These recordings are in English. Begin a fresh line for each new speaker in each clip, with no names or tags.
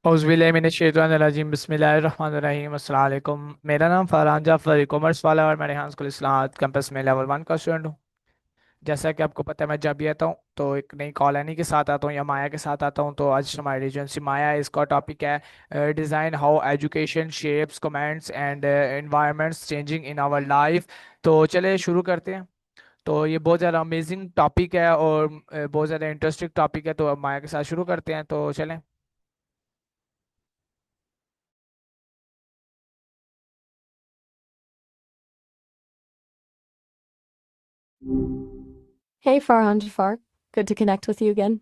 औज़ुबिल्लाहिमिनश्शैतानिर्रजीम बिस्मिल्लाहिर्रहमानिर्रहीम अस्सलाम वालेकुम। मेरा नाम फरहान जाफर ई कॉमर्स वाला और मैं रेहान स्कूल इस्लामाबाद कैंपस में लेवल 1 का स्टूडेंट हूँ। जैसा कि आपको पता है, मैं जब भी आता हूँ तो एक नई कॉलोनी के साथ आता हूँ या माया के साथ आता हूँ। तो आज हमारी एजेंसी माया है, इसका टॉपिक है design how education shapes comments and environments changing in our life. तो चले शुरू करते हैं। तो ये बहुत ज़्यादा अमेजिंग टॉपिक है और बहुत ज़्यादा इंटरेस्टिंग टॉपिक है। तो अब माया के साथ शुरू करते हैं, तो चलें।
Hey, Farhan, Jaffar. Good to connect with you again.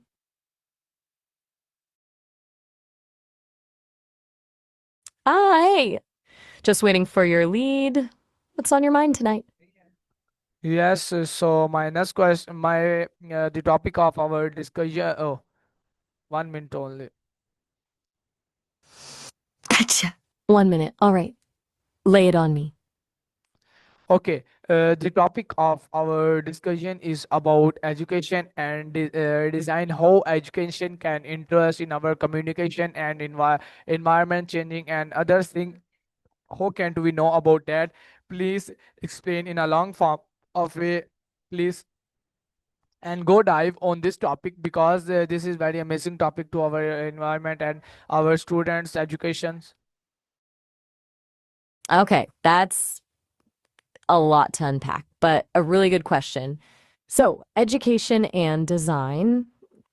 Hi. Just waiting for your lead. What's on your mind tonight?
Yes, so my next question, the topic of our discussion. Oh, 1 minute only.
Gotcha. 1 minute. All right. Lay it on me.
Okay, the topic of our discussion is about education and design. How education can interest in our communication and environment changing and other things. How can we know about that? Please explain in a long form of way, please, and go dive on this topic because this is very amazing topic to our environment and our students educations.
Okay, that's a lot to unpack, but a really good question. So, education and design,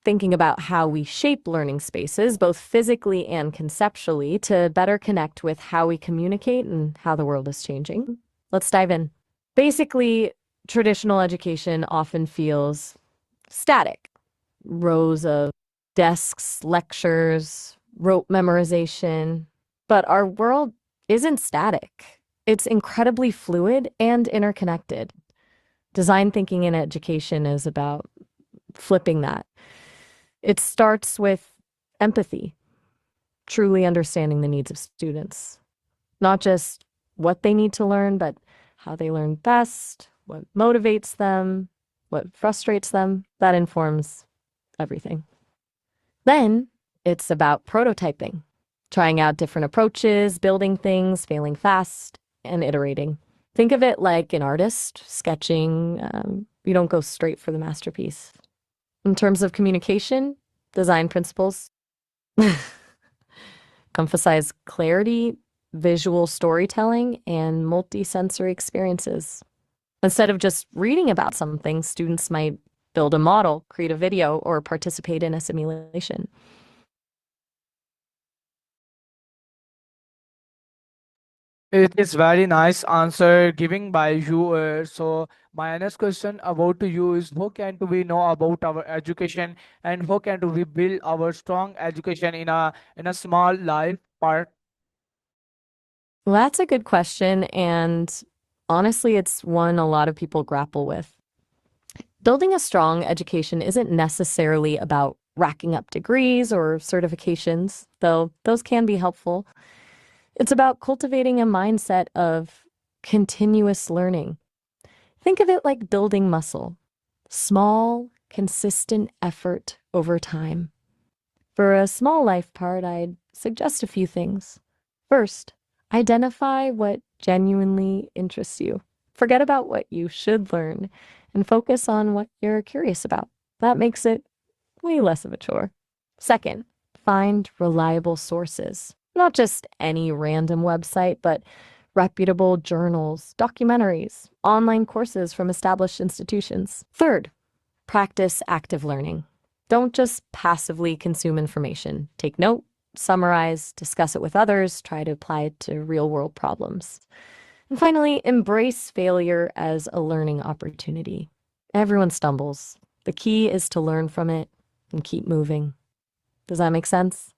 thinking about how we shape learning spaces, both physically and conceptually, to better connect with how we communicate and how the world is changing. Let's dive in. Basically, traditional education often feels static. Rows of desks, lectures, rote memorization. But our world isn't static. It's incredibly fluid and interconnected. Design thinking in education is about flipping that. It starts with empathy, truly understanding the needs of students, not just what they need to learn, but how they learn best, what motivates them, what frustrates them. That informs everything. Then it's about prototyping, trying out different approaches, building things, failing fast, and iterating. Think of it like an artist sketching. You don't go straight for the masterpiece. In terms of communication, design principles emphasize clarity, visual storytelling, and multisensory experiences. Instead of just reading about something, students might build a model, create a video, or participate in a simulation.
It is very nice answer giving by you. So my next question about to you is how can we know about our education and how can we build our strong education in a small life part.
Well, that's a good question, and honestly, it's one a lot of people grapple with. Building a strong education isn't necessarily about racking up degrees or certifications, though those can be helpful. It's about cultivating a mindset of continuous learning. Think of it like building muscle, small, consistent effort over time. For a small life part, I'd suggest a few things. First, identify what genuinely interests you. Forget about what you should learn and focus on what you're curious about. That makes it way less of a chore. Second, find reliable sources. Not just any random website, but reputable journals, documentaries, online courses from established institutions. Third, practice active learning. Don't just passively consume information. Take note, summarize, discuss it with others, try to apply it to real world problems. And finally, embrace failure as a learning opportunity. Everyone stumbles. The key is to learn from it and keep moving. Does that make sense?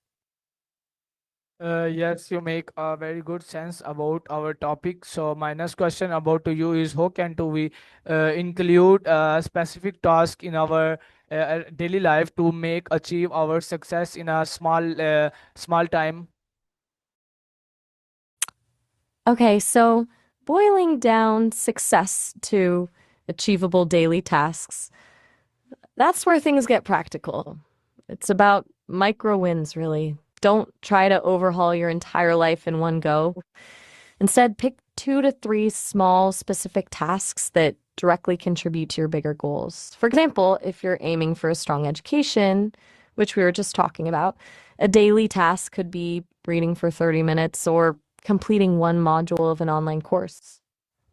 Yes, you make a very good sense about our topic. So my next question about to you is how can do we include a specific task in our daily life to make achieve our success in a small time.
Okay, so boiling down success to achievable daily tasks, that's where things get practical. It's about micro wins, really. Don't try to overhaul your entire life in one go. Instead, pick 2 to 3 small, specific tasks that directly contribute to your bigger goals. For example, if you're aiming for a strong education, which we were just talking about, a daily task could be reading for 30 minutes or completing one module of an online course.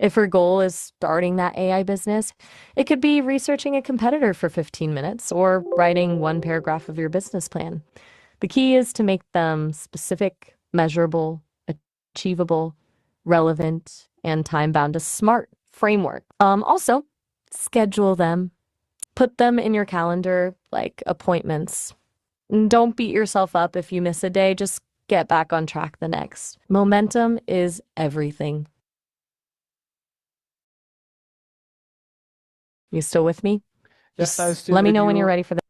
If your goal is starting that AI business, it could be researching a competitor for 15 minutes or writing one paragraph of your business plan. The key is to make them specific, measurable, achievable, relevant, and time bound. A smart framework. Also, schedule them, put them in your calendar like appointments. And don't beat yourself up if you miss a day, just get back on track the next. Momentum is everything. You still with me?
Yes, I'm
Just
still
let me
with
know when you're
you.
ready for this.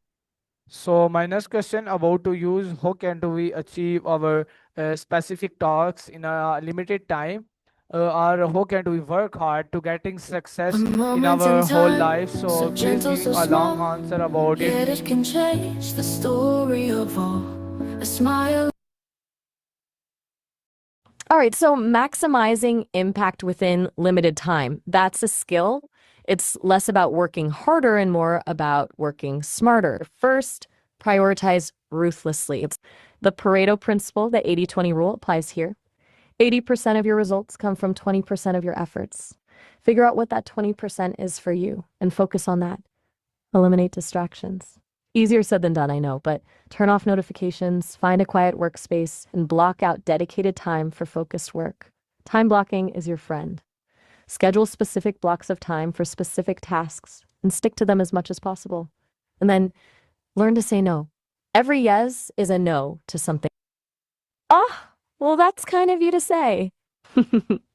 So my next question about to use how can do we achieve our specific tasks in a limited time, or how can do we work hard to getting
A
success in
moment in
our whole
time,
life?
so
So please
gentle,
give
so
a long
small,
answer about it.
yet it can change the story of all. A smile.
All right, so maximizing impact within limited time. That's a skill. It's less about working harder and more about working smarter. First, prioritize ruthlessly. It's the Pareto principle, the 80-20 rule applies here. 80% of your results come from 20% of your efforts. Figure out what that 20% is for you and focus on that. Eliminate distractions. Easier said than done, I know, but turn off notifications, find a quiet workspace, and block out dedicated time for focused work. Time blocking is your friend. Schedule specific blocks of time for specific tasks and stick to them as much as possible. And then learn to say no. Every yes is a no to something. Oh, well, that's kind of you to say.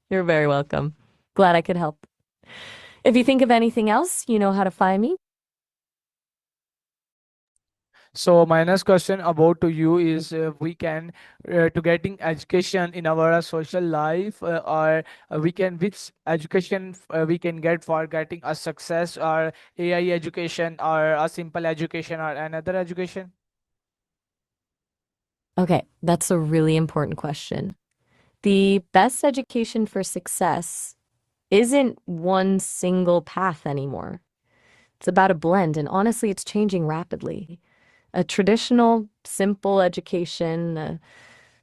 You're very welcome. Glad I could help. If you think of anything else, you know how to find me.
So my next question about to you is we can to getting education in our social life, or we can which education we can get for getting a success, or AI education or a simple education or another education.
Okay, that's a really important question. The best education for success isn't one single path anymore. It's about a blend, and honestly, it's changing rapidly. A traditional, simple education, a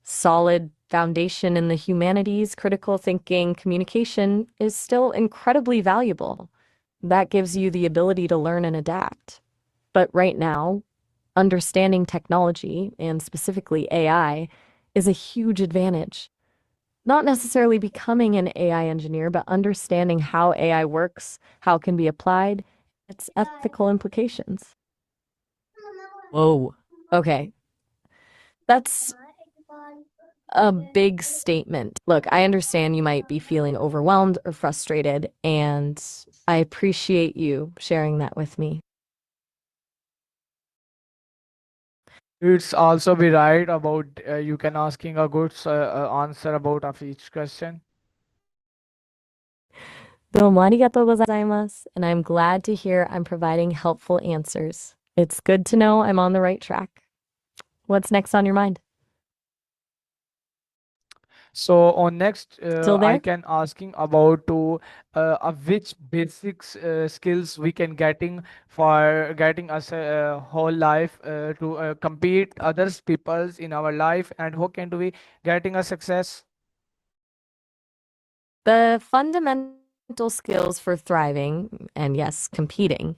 solid foundation in the humanities, critical thinking, communication is still incredibly valuable. That gives you the ability to learn and adapt. But right now, understanding technology, and specifically AI, is a huge advantage. Not necessarily becoming an AI engineer, but understanding how AI works, how it can be applied, its ethical implications. Whoa. Okay. That's a big statement. Look, I understand you might be feeling overwhelmed or frustrated, and I appreciate you sharing that with me.
It's also be right about you can asking a good answer about of each question.
どうもありがとうございます. And I'm glad to hear I'm providing helpful answers. It's good to know I'm on the right track. What's next on your mind?
So on next,
Still
I
there?
can asking about to which basics skills we can getting for getting us a whole life to compete others peoples in our life, and how can do we getting a success.
The fundamental skills for thriving, and yes, competing,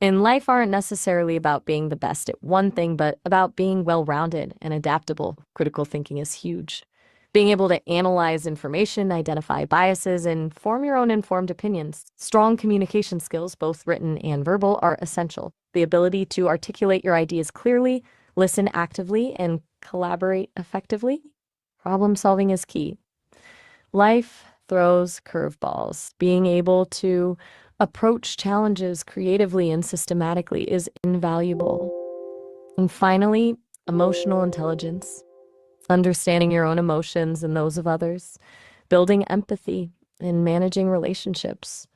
in life aren't necessarily about being the best at one thing, but about being well rounded and adaptable. Critical thinking is huge. Being able to analyze information, identify biases, and form your own informed opinions. Strong communication skills, both written and verbal, are essential. The ability to articulate your ideas clearly, listen actively, and collaborate effectively. Problem solving is key. Life throws curveballs. Being able to approach challenges creatively and systematically is invaluable. And finally, emotional intelligence, understanding your own emotions and those of others, building empathy, and managing relationships.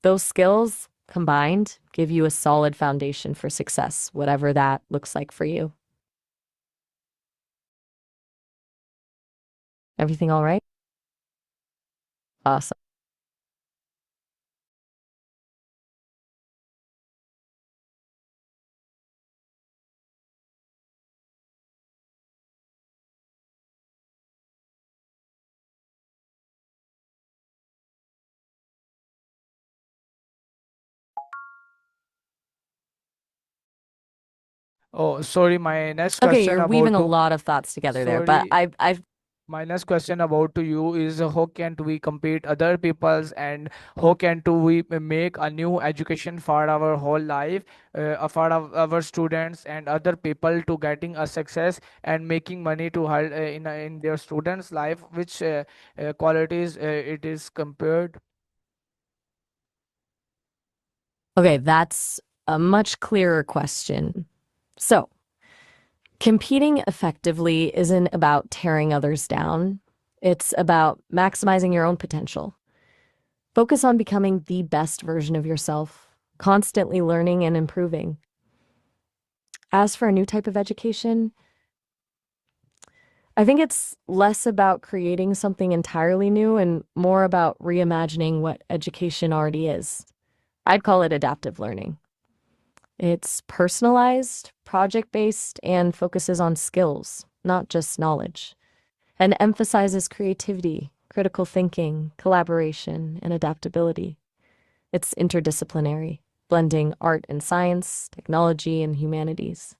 Those skills combined give you a solid foundation for success, whatever that looks like for you. Everything all right? Awesome.
Oh, sorry, my next
Okay,
question
you're weaving
about
a
to
lot of thoughts together there, but
sorry, my next question about to you is how can we compete other people's and how can we make a new education for our whole life, for our students and other people to getting a success and making money to help in their students' life, which qualities it is compared.
okay, that's a much clearer question. So, competing effectively isn't about tearing others down. It's about maximizing your own potential. Focus on becoming the best version of yourself, constantly learning and improving. As for a new type of education, I think it's less about creating something entirely new and more about reimagining what education already is. I'd call it adaptive learning. It's personalized, project based, and focuses on skills, not just knowledge, and emphasizes creativity, critical thinking, collaboration, and adaptability. It's interdisciplinary, blending art and science, technology, and humanities.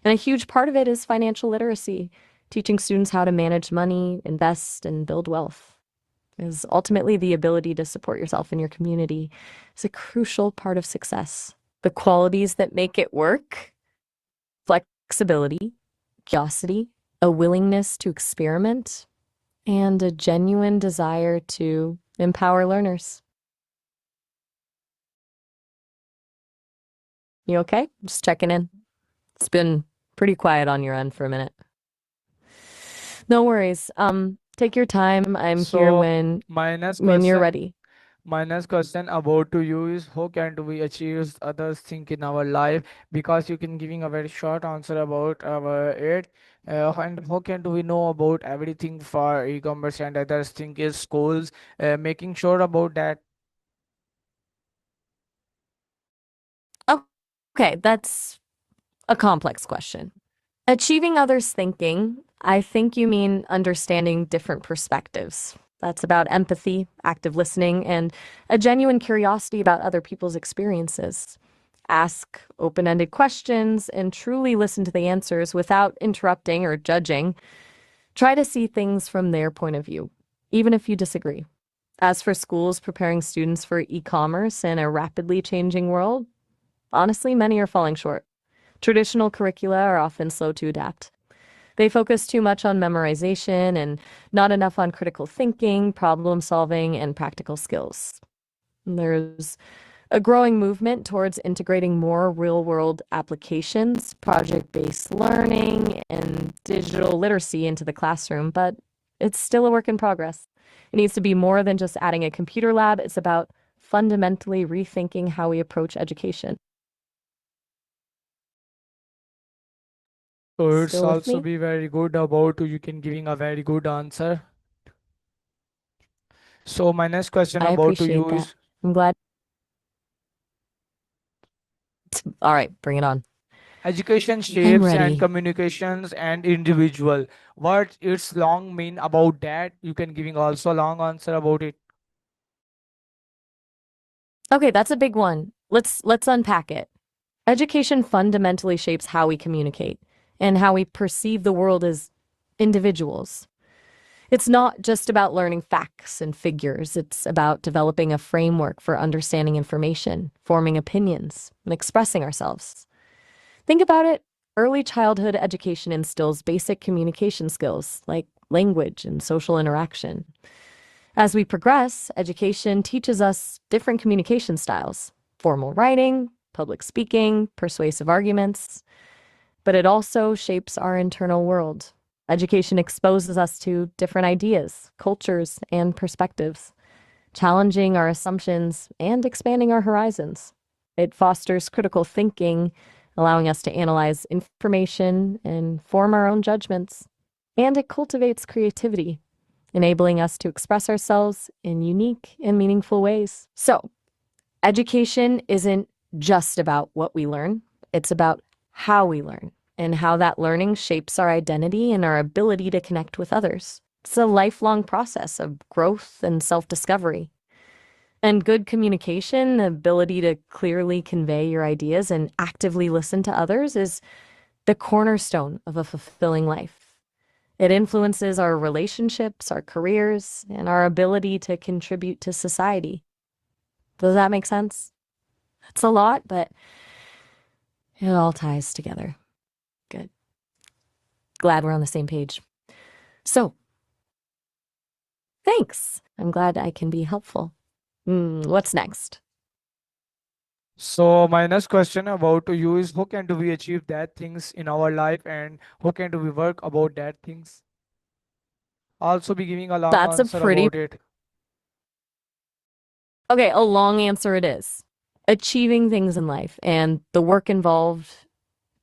And a huge part of it is financial literacy, teaching students how to manage money, invest, and build wealth. Is ultimately the ability to support yourself and your community is a crucial part of success. The qualities that make it work: flexibility, curiosity, a willingness to experiment, and a genuine desire to empower learners. You okay? Just checking in. It's been pretty quiet on your end for a minute. No worries. Take your time. I'm here
So my next
when you're
question
ready.
My next question about to you is how can we achieve others think in our life, because you can giving a very short answer about our it, and how can we know about everything for e-commerce and others think is schools, making sure about that.
Okay, that's a complex question. Achieving others' thinking, I think you mean understanding different perspectives. That's about empathy, active listening, and a genuine curiosity about other people's experiences. Ask open ended questions and truly listen to the answers without interrupting or judging. Try to see things from their point of view, even if you disagree. As for schools preparing students for e commerce in a rapidly changing world, honestly, many are falling short. Traditional curricula are often slow to adapt. They focus too much on memorization and not enough on critical thinking, problem solving, and practical skills. There's a growing movement towards integrating more real world applications, project based learning, and digital literacy into the classroom, but it's still a work in progress. It needs to be more than just adding a computer lab, it's about fundamentally rethinking how we approach education.
So it's
Still with
also
me?
be very good about you can giving a very good answer. So my next question
I
about to
appreciate
you
that.
is
I'm glad. All right, bring it on.
education
I'm
shapes and
ready.
communications and individual. What its long mean about that? You can giving also long answer about it.
Okay, that's a big one. Let's unpack it. Education fundamentally shapes how we communicate and how we perceive the world as individuals. It's not just about learning facts and figures. It's about developing a framework for understanding information, forming opinions, and expressing ourselves. Think about it. Early childhood education instills basic communication skills like language and social interaction. As we progress, education teaches us different communication styles: formal writing, public speaking, persuasive arguments, but it also shapes our internal world. Education exposes us to different ideas, cultures, and perspectives, challenging our assumptions and expanding our horizons. It fosters critical thinking, allowing us to analyze information and form our own judgments. And it cultivates creativity, enabling us to express ourselves in unique and meaningful ways. So, education isn't just about what we learn, it's about how we learn and how that learning shapes our identity and our ability to connect with others. It's a lifelong process of growth and self-discovery. And good communication, the ability to clearly convey your ideas and actively listen to others, is the cornerstone of a fulfilling life. It influences our relationships, our careers, and our ability to contribute to society. Does that make sense? It's a lot, but it all ties together. Good. Glad we're on the same page. So, thanks. I'm glad I can be helpful. What's next?
So my next question about to you is, how can do we achieve that things in our life, and how can do we work about that things? Also be giving a long
That's a
answer
pretty...
about it.
Okay, a long answer it is. Achieving things in life and the work involved,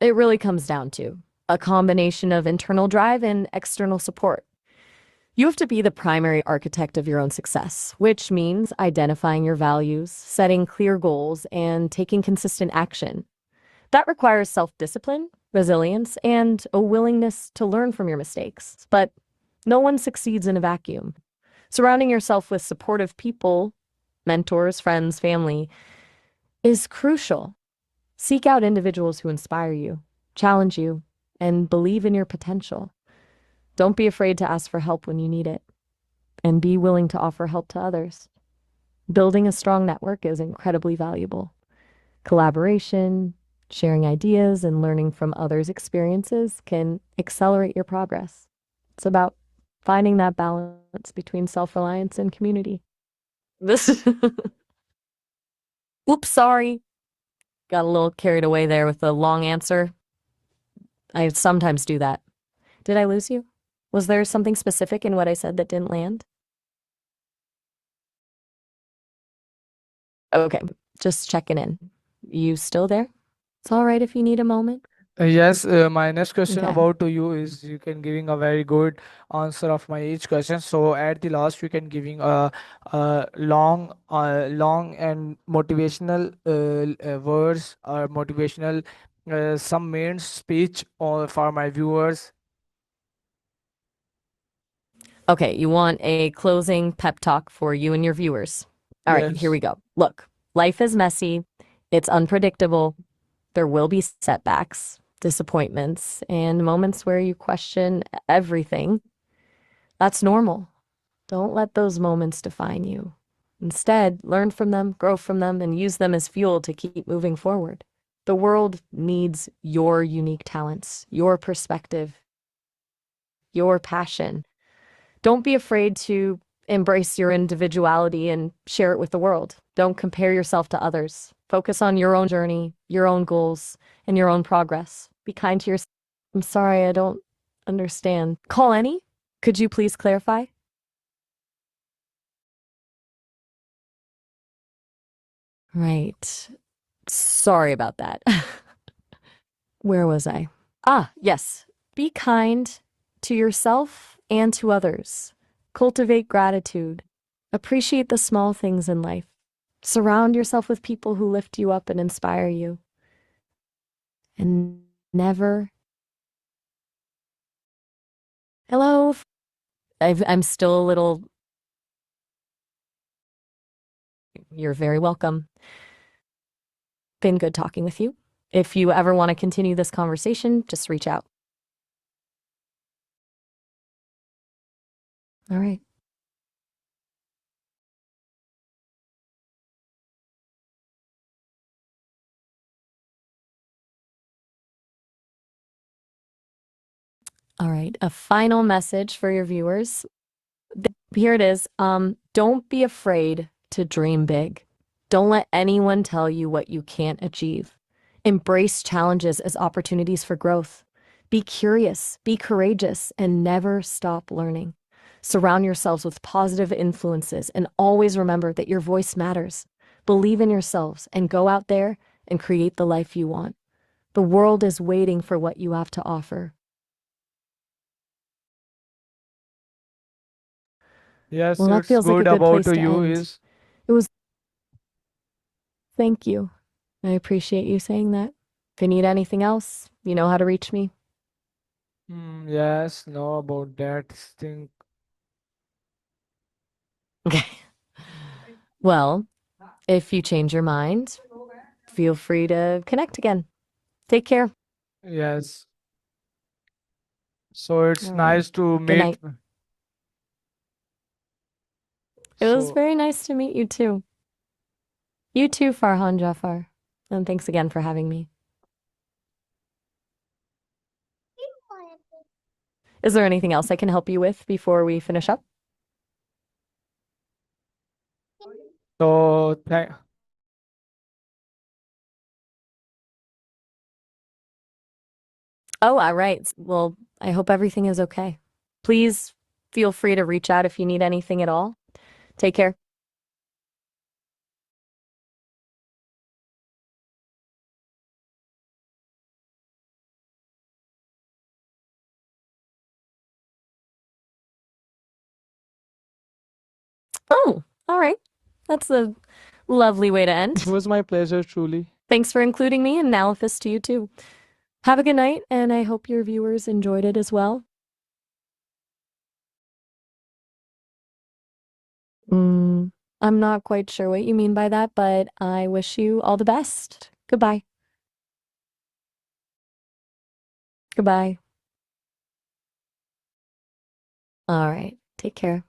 it really comes down to a combination of internal drive and external support. You have to be the primary architect of your own success, which means identifying your values, setting clear goals, and taking consistent action. That requires self-discipline, resilience, and a willingness to learn from your mistakes. But no one succeeds in a vacuum. Surrounding yourself with supportive people, mentors, friends, family, is crucial. Seek out individuals who inspire you, challenge you, and believe in your potential. Don't be afraid to ask for help when you need it, and be willing to offer help to others. Building a strong network is incredibly valuable. Collaboration, sharing ideas, and learning from others' experiences can accelerate your progress. It's about finding that balance between self-reliance and community. This... Oops, sorry. Got a little carried away there with the long answer. I sometimes do that. Did I lose you? Was there something specific in what I said that didn't land? Okay, just checking in. You still there? It's all right if you need a moment.
Yes, my next question
Okay.
about to you is, you can giving a very good answer of my each question. So at the last, we can giving a long and motivational words, or motivational some main speech or for my viewers.
Okay, you want a closing pep talk for you and your viewers. All right, here
Yes.
we go. Look, life is messy. It's unpredictable. There will be setbacks, disappointments, and moments where you question everything. That's normal. Don't let those moments define you. Instead, learn from them, grow from them, and use them as fuel to keep moving forward. The world needs your unique talents, your perspective, your passion. Don't be afraid to embrace your individuality and share it with the world. Don't compare yourself to others. Focus on your own journey, your own goals, and your own progress. Be kind to yourself. I'm sorry, I don't understand. Call any? Could you please clarify? Right. Sorry about that. Where was I? Ah, yes. Be kind to yourself and to others. Cultivate gratitude. Appreciate the small things in life. Surround yourself with people who lift you up and inspire you. And never... Hello? I'm still a little... You're very welcome. Been good talking with you. If you ever want to continue this conversation, just reach out. All right. All right. A final message for your viewers. Here it is. Don't be afraid to dream big. Don't let anyone tell you what you can't achieve. Embrace challenges as opportunities for growth. Be curious, be courageous, and never stop learning. Surround yourselves with positive influences and always remember that your voice matters. Believe in yourselves and go out there and create the life you want. The world is waiting for what you have to offer.
Yes,
Well, that
it's
feels like a
good
good
about
place to
you
end.
is.
It was, thank you. I appreciate you saying that. If you need anything else, you know how to reach me.
Yes, know about that thing.
Okay. Well, if you change your mind, feel free to connect again. Take care.
Yes. So it's
All right.
nice to
Good
meet.
night. It was
So,
very nice to meet you too. You too, Farhan Jaffar. And thanks again for having me. Is there anything else I can help you with before we finish up?
so thank.
Oh, all right. Well, I hope everything is okay. Please feel free to reach out if you need anything at all. Take care. Oh, all right. That's a lovely way to
It
end.
was my pleasure, truly.
Thanks for including me, and Nalithis to you too. Have a good night, and I hope your viewers enjoyed it as well. Mm, I'm not quite sure what you mean by that, but I wish you all the best. Goodbye. Goodbye. All right. Take care.